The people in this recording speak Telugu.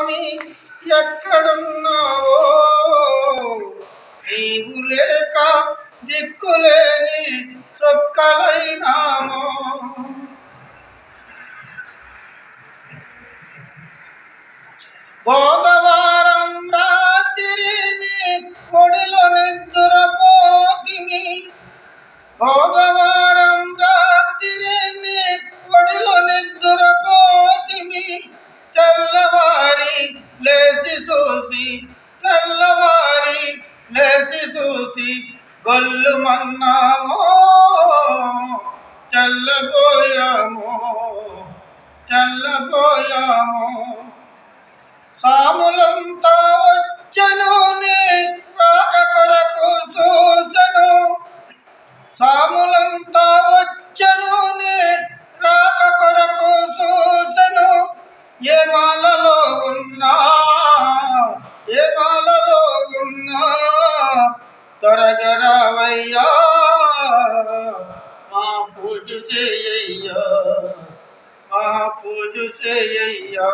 స్వామి ఎక్కడున్నావో నీవు లేక దిక్కులేని చొక్కలైనామో. బోధవారం రాత్రిని ఒడిలో నిద్రపోతిమి, బోధవారం రాత్రిని ఒడిలో నిద్రపోతిమి. తెల్లవారి లేచి చూసి, తెల్లవారి లేచి చూసి గొల్లుమన్నామో, తెల్లబోయామో, తెల్లబోయామో. సాములంతా వచ్చెను నీ రాక కొరకు చూసెను, సాములంతా వచ్చెను నీ రాక కొరకు చూసెను. ఏ మాలలో ఉన్నా, ఏ మాలలో ఉన్నా త్వరగరావయ్యా, మా పూజ చేయయ్యా, మా పూజ చేయయ్యా.